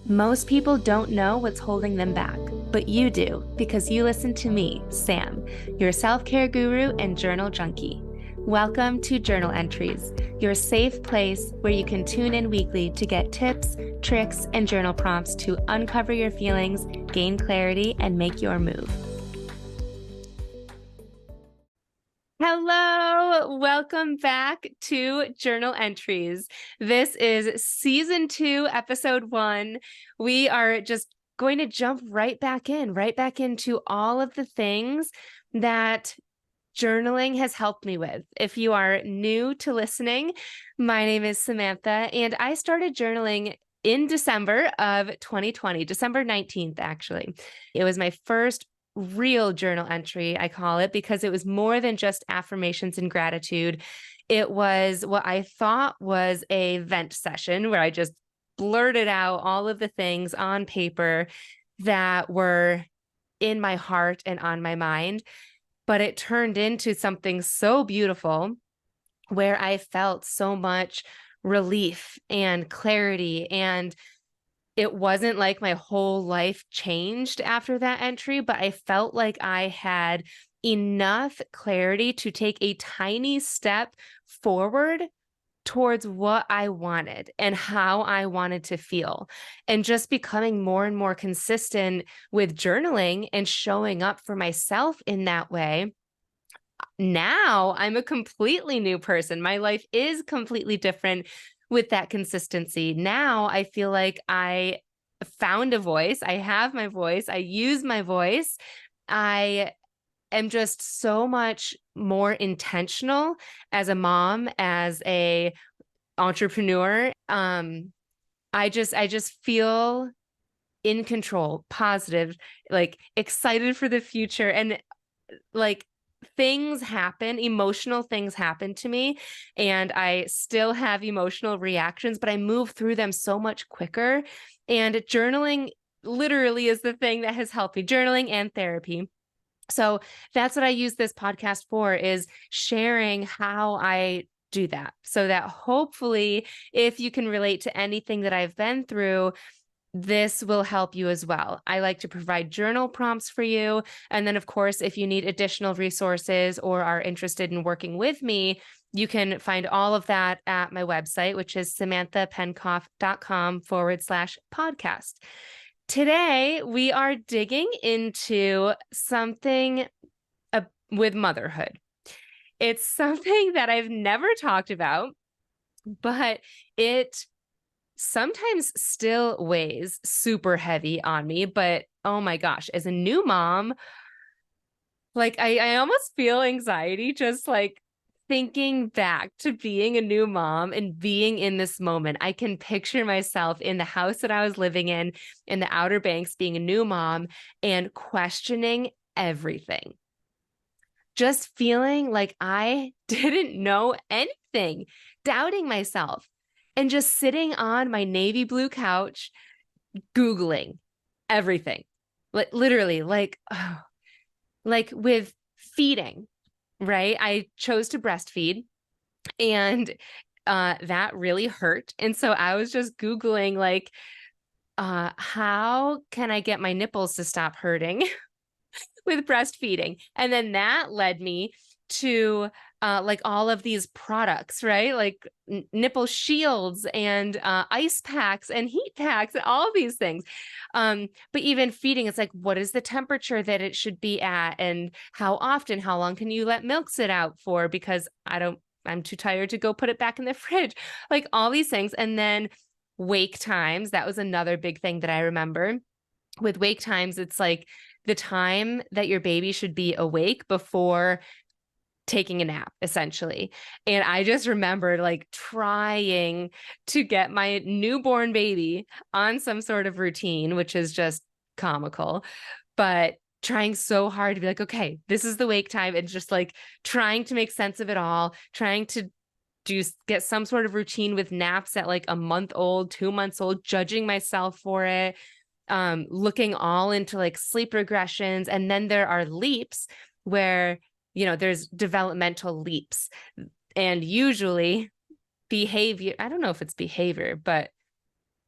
Most people don't know what's holding them back, but you do because you listen to me, Sam, your self-care guru and journal junkie. Welcome to Journal Entries, your safe place where you can tune in weekly to get tips, tricks, and journal prompts to uncover your feelings, gain clarity, and make your move. Hello, welcome back to Journal Entries. This is season 2, episode 1. We are just going to jump right back into all of the things that journaling has helped me with. If you are new to listening, my name is Samantha, and I started journaling in December of 2020, December 19th, actually. It was my first real journal entry, I call it, because it was more than just affirmations and gratitude. It was what I thought was a vent session where I just blurted out all of the things on paper that were in my heart and on my mind. But it turned into something so beautiful where I felt so much relief and clarity, and it wasn't like my whole life changed after that entry, but I felt like I had enough clarity to take a tiny step forward towards what I wanted and how I wanted to feel. And just becoming more and more consistent with journaling and showing up for myself in that way. Now I'm a completely new person. My life is completely different with that consistency. Now I feel like I found a voice. I have my voice. I use my voice. I am just so much more intentional as a mom, as a entrepreneur. I just feel in control, positive, like excited for the future, and like things happen, emotional things happen to me, and I still have emotional reactions, but I move through them so much quicker. And journaling literally is the thing that has helped me, journaling and therapy. So that's what I use this podcast for, is sharing how I do that, so that hopefully if you can relate to anything that I've been through, this will help you as well. I like to provide journal prompts for you. And then, of course, if you need additional resources or are interested in working with me, you can find all of that at my website, which is samanthapenkoff.com/podcast. Today, we are digging into something with motherhood. It's something that I've never talked about, but it sometimes still weighs super heavy on me. But oh my gosh, as a new mom, like I almost feel anxiety just like thinking back to being a new mom and being in this moment. I can picture myself in the house that I was living in the Outer Banks, being a new mom and questioning everything. Just feeling like I didn't know anything, doubting myself, and just sitting on my navy blue couch, Googling everything. Like literally, like with feeding, right? I chose to breastfeed, and that really hurt. And so I was just Googling, like, how can I get my nipples to stop hurting with breastfeeding? And then that led me to like all of these products, right? Like nipple shields and ice packs and heat packs and all of these things. But even feeding, it's like, what is the temperature that it should be at? And how often, how long can you let milk sit out for? Because I'm too tired to go put it back in the fridge. Like all these things. And then wake times, that was another big thing that I remember. With wake times, it's like the time that your baby should be awake before taking a nap, essentially. And I just remember like trying to get my newborn baby on some sort of routine, which is just comical, but trying so hard to be like, okay, this is the wake time, and just like trying to make sense of it all, trying to get some sort of routine with naps at like a month old, 2 months old, judging myself for it, looking all into like sleep regressions. And then there are leaps where, there's developmental leaps, and usually behavior, I don't know if it's behavior, but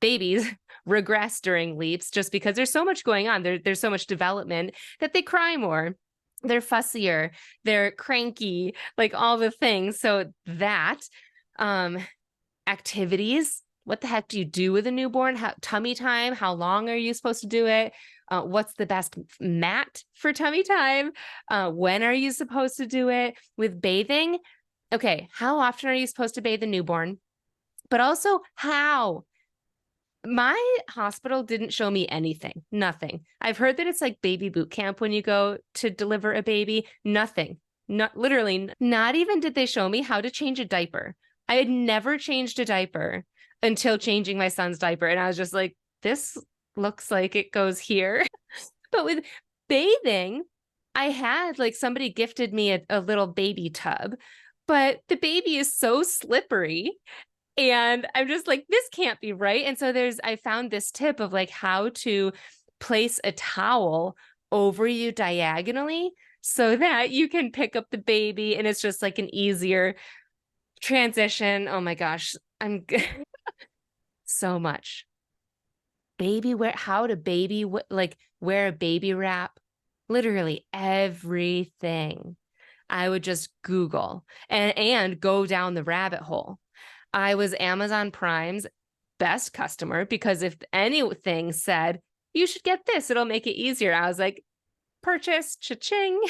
babies regress during leaps just because there's so much going on. There's so much development that they cry more. They're fussier, they're cranky, like all the things. So that activities, what the heck do you do with a newborn? Tummy time, how long are you supposed to do it? What's the best mat for tummy time? When are you supposed to do it? With bathing, okay, how often are you supposed to bathe a newborn? But also how? My hospital didn't show me anything, nothing. I've heard that it's like baby boot camp when you go to deliver a baby, nothing. Not literally, not even did they show me how to change a diaper. I had never changed a diaper until changing my son's diaper. And I was just like, this looks like it goes here. But with bathing, I had like somebody gifted me a little baby tub, but the baby is so slippery. And I'm just like, this can't be right. And so I found this tip of like how to place a towel over you diagonally so that you can pick up the baby and it's just like an easier transition. Oh my gosh, I'm so much. Baby wear, how to baby, like wear a baby wrap, literally everything. I would just Google and go down the rabbit hole. I was Amazon Prime's best customer because if anything said, you should get this, it'll make it easier. I was like, purchase, cha-ching.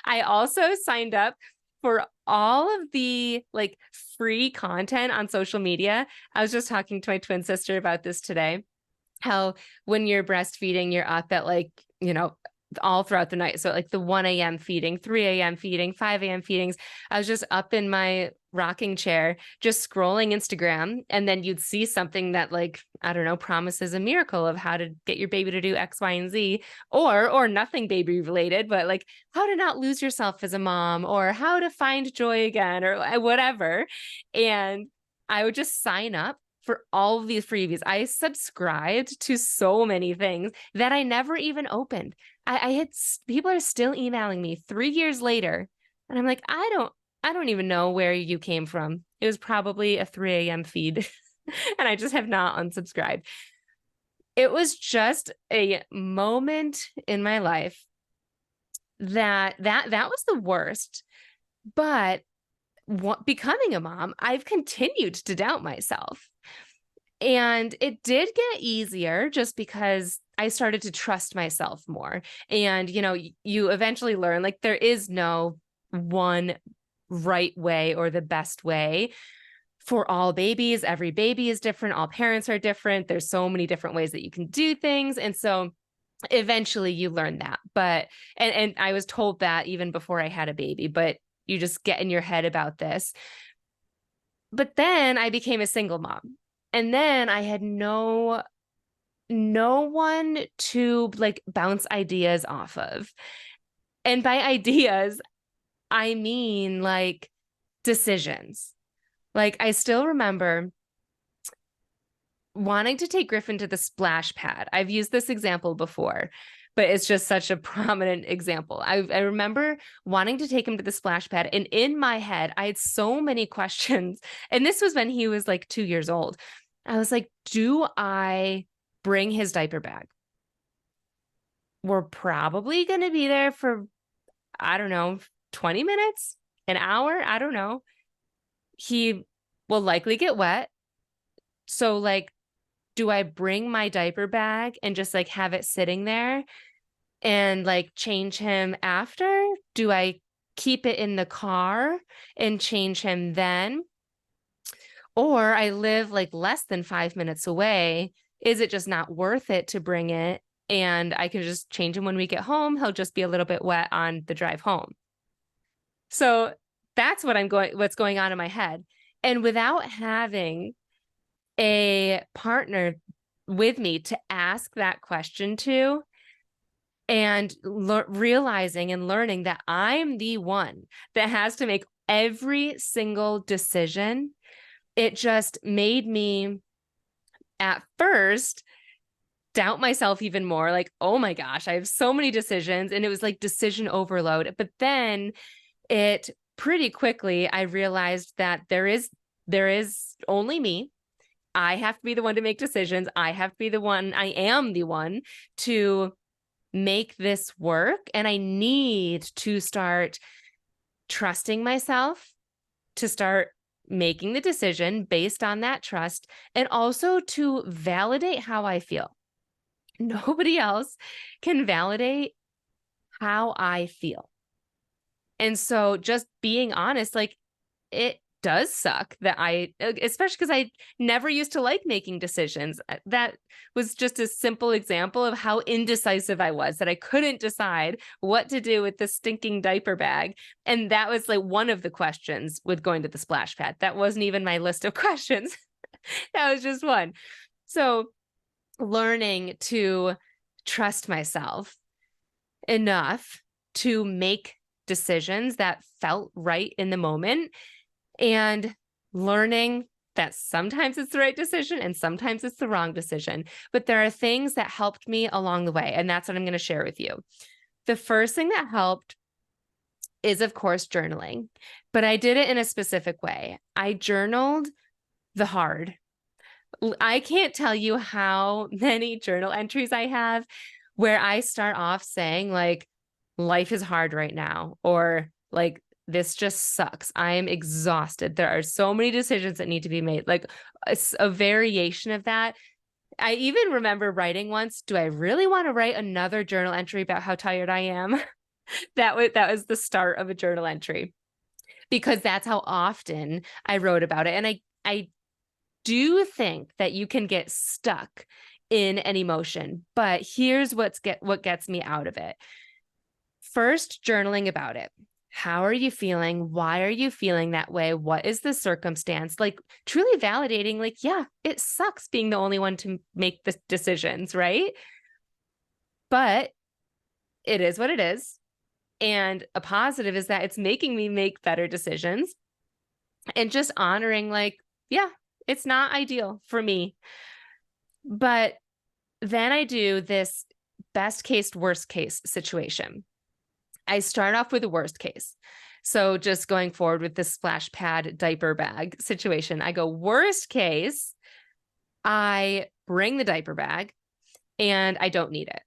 I also signed up for all of the like free content on social media. I was just talking to my twin sister about this today, how when you're breastfeeding, you're up at like, all throughout the night. So like the 1 a.m. feeding, 3 a.m. feeding, 5 a.m. feedings. I was just up in my rocking chair, just scrolling Instagram. And then you'd see something that like, I don't know, promises a miracle of how to get your baby to do X, Y, and Z, or nothing baby related, but like how to not lose yourself as a mom or how to find joy again or whatever. And I would just sign up for all of these freebies. I subscribed to so many things that I never even opened. I had people are still emailing me 3 years later. And I'm like, I don't even know where you came from. It was probably a 3 a.m. feed. And I just have not unsubscribed. It was just a moment in my life that was the worst. But becoming a mom, I've continued to doubt myself. And it did get easier just because I started to trust myself more. And, you eventually learn like there is no one right way or the best way for all babies. Every baby is different. All parents are different. There's so many different ways that you can do things. And so eventually you learn that. But, and I was told that even before I had a baby, but you just get in your head about this. But then I became a single mom. And then I had no one to like bounce ideas off of. And by ideas, I mean like decisions. Like I still remember wanting to take Griffin to the splash pad. I've used this example before, but it's just such a prominent example. I remember wanting to take him to the splash pad. And in my head, I had so many questions. And this was when he was like 2 years old. I was like, do I bring his diaper bag? We're probably going to be there for, I don't know, 20 minutes, an hour. I don't know. He will likely get wet. So like, do I bring my diaper bag and just like have it sitting there and like change him after? Do I keep it in the car and change him then? Or I live like less than 5 minutes away. Is it just not worth it to bring it? And I can just change him when we get home. He'll just be a little bit wet on the drive home. So that's what's going on in my head. And without having a partner with me to ask that question to, and realizing and learning that I'm the one that has to make every single decision, it just made me at first doubt myself even more. Like, oh my gosh, I have so many decisions. And it was like decision overload. But then it pretty quickly, I realized that there is only me. I have to be the one to make decisions. I am the one to make this work. And I need to start trusting myself, to start making the decision based on that trust, and also to validate how I feel. Nobody else can validate how I feel. And so just being honest, like, it does suck that especially because I never used to like making decisions. That was just a simple example of how indecisive I was, that I couldn't decide what to do with the stinking diaper bag. And that was like one of the questions with going to the splash pad. That wasn't even my list of questions. That was just one. So learning to trust myself enough to make decisions that felt right in the moment, and learning that sometimes it's the right decision and sometimes it's the wrong decision. But there are things that helped me along the way, and that's what I'm going to share with you. The first thing that helped is, of course, journaling, but I did it in a specific way. I journaled the hard. I can't tell you how many journal entries I have where I start off saying, like, life is hard right now, or like, this just sucks. I am exhausted. There are so many decisions that need to be made. Like, a variation of that. I even remember writing once, do I really want to write another journal entry about how tired I am? That was the start of a journal entry, because that's how often I wrote about it. And I do think that you can get stuck in an emotion, but here's what gets me out of it. First, journaling about it. How are you feeling? Why are you feeling that way? What is the circumstance? Like, truly validating, like, yeah, it sucks being the only one to make the decisions, right? But it is what it is. And a positive is that it's making me make better decisions, and just honoring, like, yeah, it's not ideal for me. But then I do this best case, worst case situation. I start off with the worst case. So just going forward with the splash pad diaper bag situation, I go, worst case, I bring the diaper bag and I don't need it.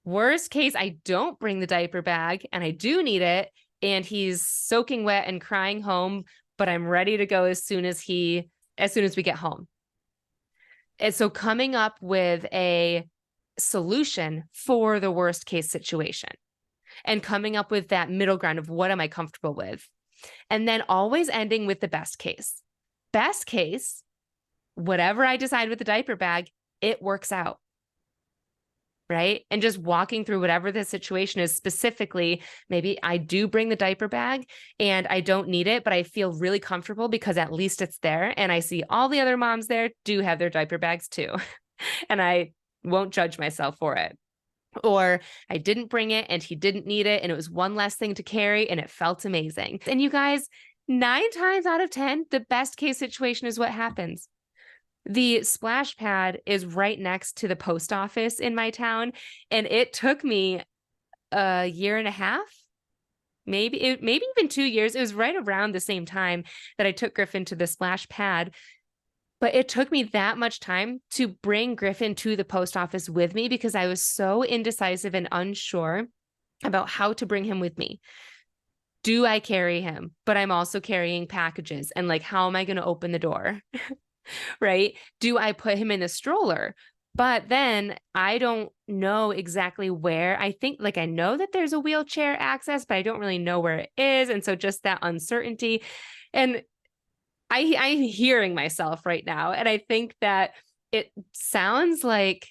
Worst case, I don't bring the diaper bag and I do need it, and he's soaking wet and crying home, but I'm ready to go as soon as we get home. And so coming up with a solution for the worst case situation, and coming up with that middle ground of what am I comfortable with? And then always ending with the best case. Best case, whatever I decide with the diaper bag, it works out. Right? And just walking through whatever the situation is, specifically, maybe I do bring the diaper bag and I don't need it, but I feel really comfortable because at least it's there. And I see all the other moms there do have their diaper bags too. And I won't judge myself for it. Or I didn't bring it and he didn't need it, and it was one less thing to carry and it felt amazing. And you guys, 9 times out of 10, the best case situation is what happens. The splash pad is right next to the post office in my town, and it took me a year and a half, maybe even 2 years. It was right around the same time that I took Griffin to the splash pad. But it took me that much time to bring Griffin to the post office with me because I was so indecisive and unsure about how to bring him with me. Do I carry him? But I'm also carrying packages, and like, how am I going to open the door? Right? Do I put him in a stroller? But then I don't know exactly where. I think, like, I know that there's a wheelchair access, but I don't really know where it is. And so just that uncertainty. And I'm hearing myself right now. And I think that it sounds like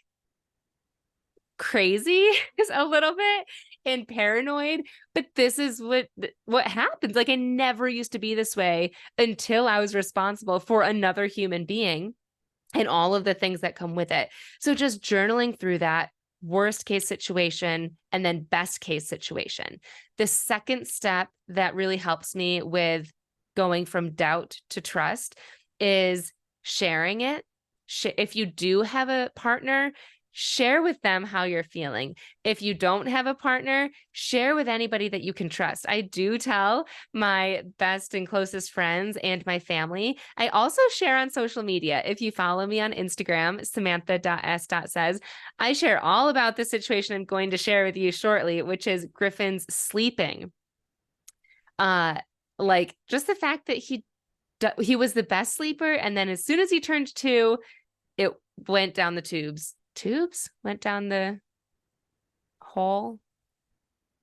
crazy a little bit and paranoid, but this is what happens. Like, I never used to be this way until I was responsible for another human being and all of the things that come with it. So just journaling through that worst case situation and then best case situation. The second step that really helps me with going from doubt to trust is sharing it. If you do have a partner, share with them how you're feeling. If you don't have a partner, share with anybody that you can trust. I do tell my best and closest friends and my family. I also share on social media. If you follow me on Instagram, samantha.s.says, I share all about the situation I'm going to share with you shortly, which is Griffin's sleeping. Like just the fact that he was the best sleeper, and then as soon as he turned 2, it went down the tubes. Went down the hole,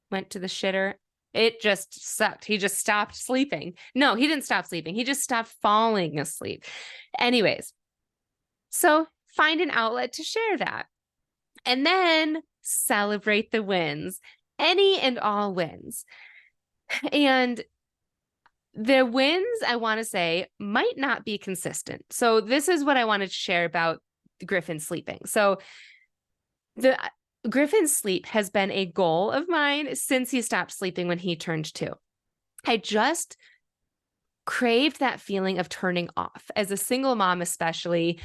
went to the shitter. It just sucked. He just stopped sleeping. No, he didn't stop sleeping. He just stopped falling asleep. Anyways, so find an outlet to share that. And then celebrate the wins, any and all wins. And the wins, I want to say, might not be consistent. So this is what I wanted to share about Griffin sleeping. So the Griffin's sleep has been a goal of mine since he stopped sleeping when he turned 2. I just craved that feeling of turning off as a single mom, especially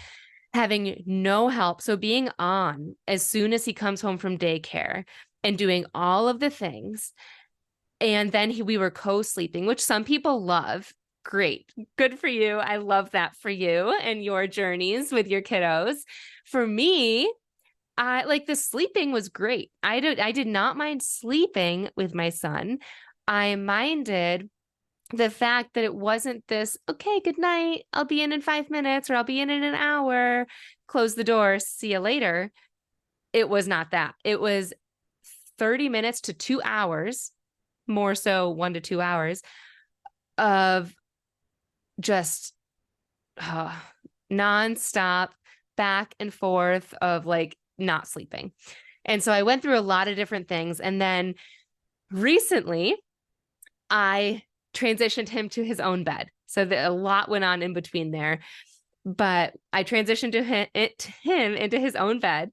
having no help. So being on as soon as he comes home from daycare and doing all of the things. And then we were co-sleeping, which some people love. Great. Good for you. I love that for you and your journeys with your kiddos. For me, the sleeping was great. I did not mind sleeping with my son. I minded the fact that it wasn't this, okay, good night, I'll be in 5 minutes, or I'll be in an hour, close the door, see you later. It was not that. It was 30 minutes to 2 hours, more so 1 to 2 hours of just nonstop back and forth of like not sleeping. And so I went through a lot of different things. And then recently I transitioned him to his own bed. So a lot went on in between there, but I transitioned him into his own bed.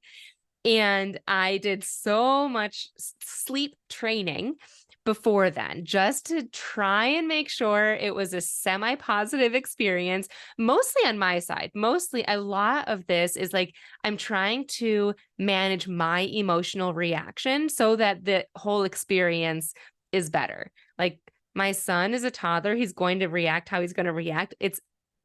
And I did so much sleep training before then, just to try and make sure it was a semi-positive experience, mostly on my side. Mostly a lot of this is like, I'm trying to manage my emotional reaction so that the whole experience is better. Like my son is a toddler. He's going to react how he's going to react.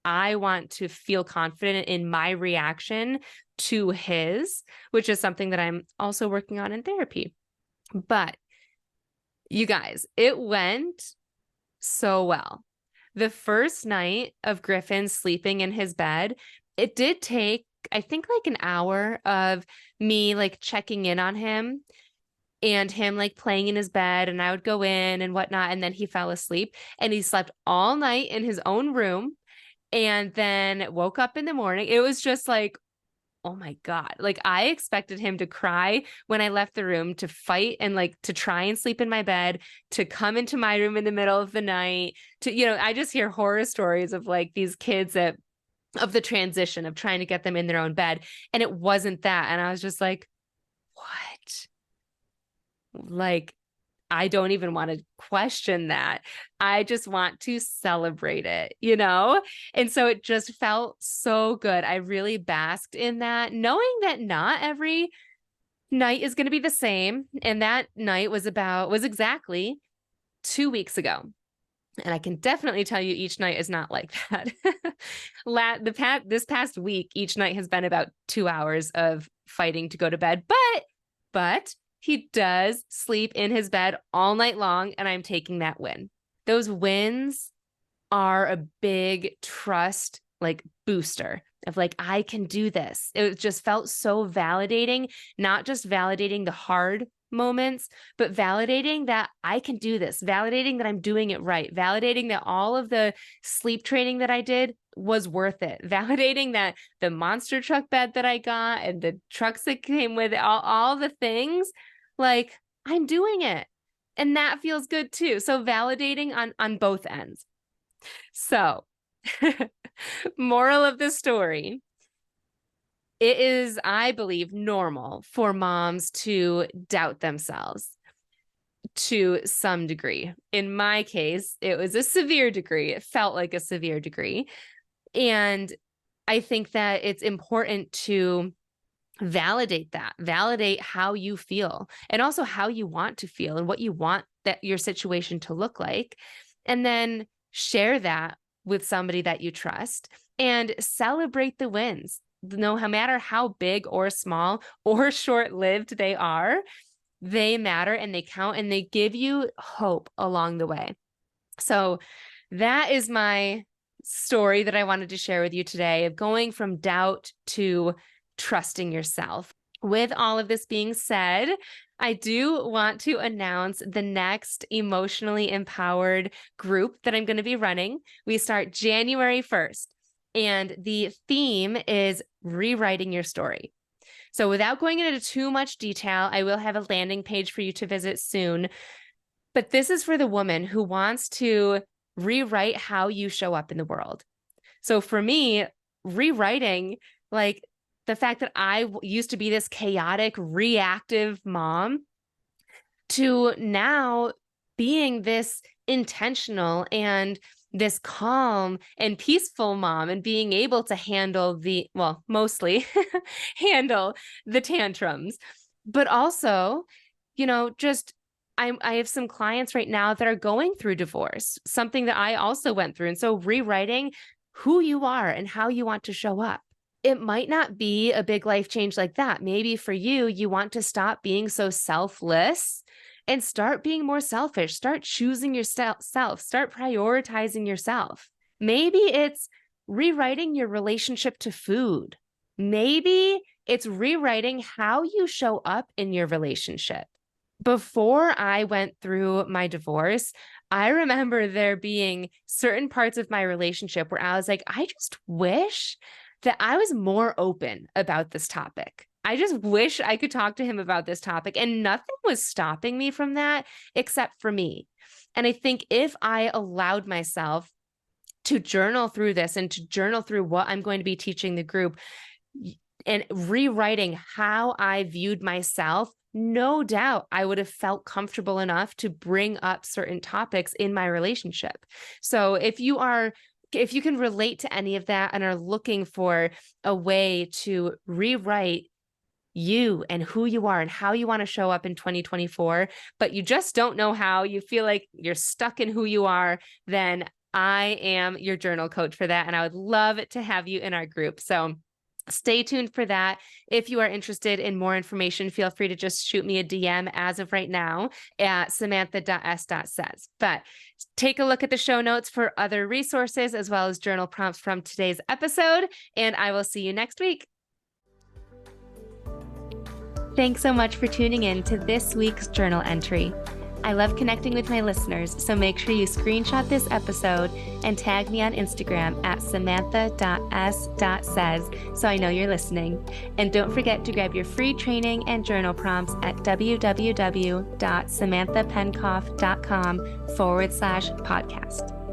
I want to feel confident in my reaction to his, which is something that I'm also working on in therapy. But you guys, it went so well. The first night of Griffin sleeping in his bed, it did take, I think, like an hour of me like checking in on him and him like playing in his bed, and I would go in and whatnot. And then he fell asleep and he slept all night in his own room and then woke up in the morning. It was just like, oh my God. Like I expected him to cry when I left the room, to fight and like to try and sleep in my bed, to come into my room in the middle of the night, I just hear horror stories of like these kids of the transition of trying to get them in their own bed. And it wasn't that. And I was just like, what? Like, I don't even want to question that. I just want to celebrate it, And so it just felt so good. I really basked in that, knowing that not every night is going to be the same. And that night was exactly 2 weeks ago. And I can definitely tell you each night is not like that. This past week, each night has been about 2 hours of fighting to go to bed. But he does sleep in his bed all night long, and I'm taking that win. Those wins are a big trust like booster of like, I can do this. It just felt so validating, not just validating the hard moments, but validating that I can do this, validating that I'm doing it right, validating that all of the sleep training that I did was worth it, validating that the monster truck bed that I got and the trucks that came with it, all the things, like I'm doing it. And that feels good too. So validating on both ends. So moral of the story, it is, I believe, normal for moms to doubt themselves to some degree. In my case, it was a severe degree. It felt like a severe degree. And I think that it's important to validate that, validate how you feel and also how you want to feel and what you want that your situation to look like. And then share that with somebody that you trust and celebrate the wins. No matter how big or small or short-lived they are, they matter and they count and they give you hope along the way. So that is my story that I wanted to share with you today of going from doubt to trusting yourself. With all of this being said, I do want to announce the next emotionally empowered group that I'm going to be running. We start January 1st, and the theme is rewriting your story. So without going into too much detail, I will have a landing page for you to visit soon. But this is for the woman who wants to rewrite how you show up in the world. So for me, rewriting, like the fact that I used to be this chaotic, reactive mom to now being this intentional and this calm and peaceful mom and being able to handle mostly handle the tantrums, but also, just I have some clients right now that are going through divorce, something that I also went through. And so rewriting who you are and how you want to show up. It might not be a big life change like that. Maybe for you, you want to stop being so selfless and start being more selfish. Start choosing yourself, start prioritizing yourself. Maybe it's rewriting your relationship to food. Maybe it's rewriting how you show up in your relationship. Before I went through my divorce, I remember there being certain parts of my relationship where I was like, I just wish that I was more open about this topic. I just wish I could talk to him about this topic, and nothing was stopping me from that except for me. And I think if I allowed myself to journal through this and to journal through what I'm going to be teaching the group and rewriting how I viewed myself, no doubt I would have felt comfortable enough to bring up certain topics in my relationship. So if you can relate to any of that and are looking for a way to rewrite you and who you are and how you want to show up in 2024, but you just don't know how, you feel like you're stuck in who you are, then I am your journal coach for that. And I would love to have you in our group. So stay tuned for that. If you are interested in more information, feel free to just shoot me a DM as of right now at samantha.s.says. But take a look at the show notes for other resources as well as journal prompts from today's episode, and I will see you next week. Thanks so much for tuning in to this week's journal entry. I love connecting with my listeners, so make sure you screenshot this episode and tag me on Instagram at samantha.s.says so I know you're listening. And don't forget to grab your free training and journal prompts at www.samanthapenkoff.com/podcast.